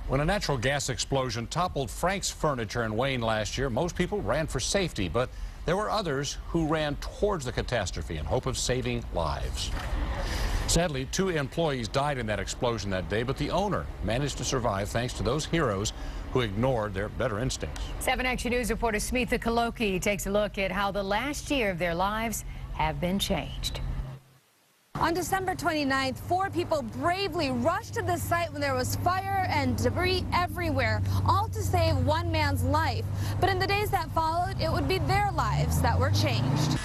When a natural gas explosion toppled Frank's Furniture in Wayne last year, most people ran for safety, but there were others who ran towards the catastrophe in hope of saving lives. Sadly, 2 employees died in that explosion that day, but the owner managed to survive thanks to those heroes who ignored their better instincts. 7 Action News reporter Smitha Kaloki takes a look at how the last year of their lives have been changed. On December 29th, 4 people bravely rushed to the site when there was fire and debris everywhere, all to save one man's life. But in the days that followed, it would be their lives that were changed.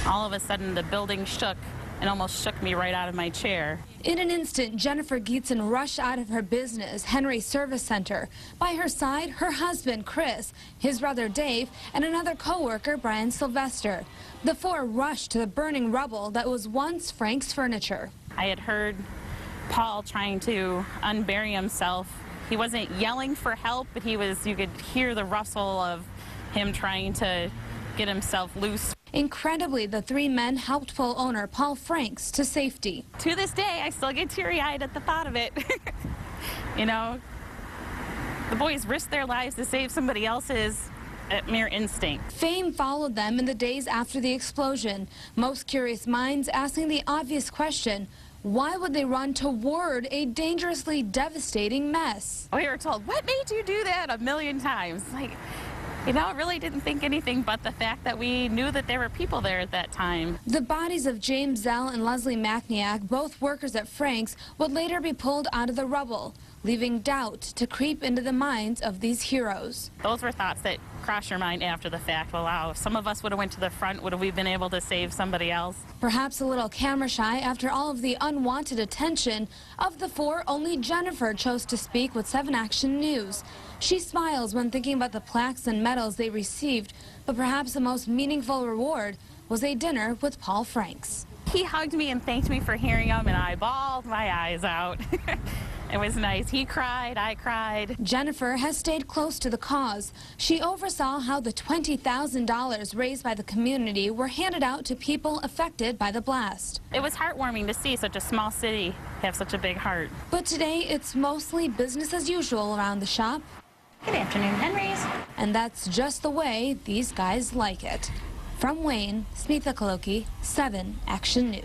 All of a sudden, the building shook and almost shook me right out of my chair. In an instant, Jennifer Gietzen rushed out of her business, Henry Service Center. By her side, her husband, Chris, his brother, Dave, and another co-worker, Brian Sylvester. The 4 rushed to the burning rubble that was once Frank's Furniture. I had heard Paul trying to unbury himself. He wasn't yelling for help, but you could hear the rustle of him trying to get himself loose. Incredibly, the 3 men helped pull owner Paul Franks to safety. To this day, I still get teary-eyed at the thought of it. You know, the boys risked their lives to save somebody else's at mere instinct. Fame followed them in the days after the explosion. Most curious minds asking the obvious question, why would they run toward a dangerously devastating mess? We were told, what made you do that, a million times? Like, you know, I really didn't think anything but the fact that we knew that there were people there at that time. The bodies of James Zell and Leslie Macniak, both workers at Frank's, would later be pulled out of the rubble, leaving doubt to creep into the minds of these heroes. Those were thoughts that cross your mind after the fact. Well, wow, if some of us would have went to the front, would have we been able to save somebody else? Perhaps a little camera shy after all of the unwanted attention. Of the 4, only Jennifer chose to speak with 7 Action News. She smiles when thinking about the plaques and medals they received, but perhaps the most meaningful reward was a dinner with Paul Franks. He hugged me and thanked me for hearing him, and I bawled my eyes out. It was nice. He cried, I cried. Jennifer has stayed close to the cause. She oversaw how the $20,000 raised by the community were handed out to people affected by the blast. It was heartwarming to see such a small city have such a big heart. But today, it's mostly business as usual around the shop. Good afternoon, Henry's. And that's just the way these guys like it. From Wayne, Smitha Kaloki, 7 Action News.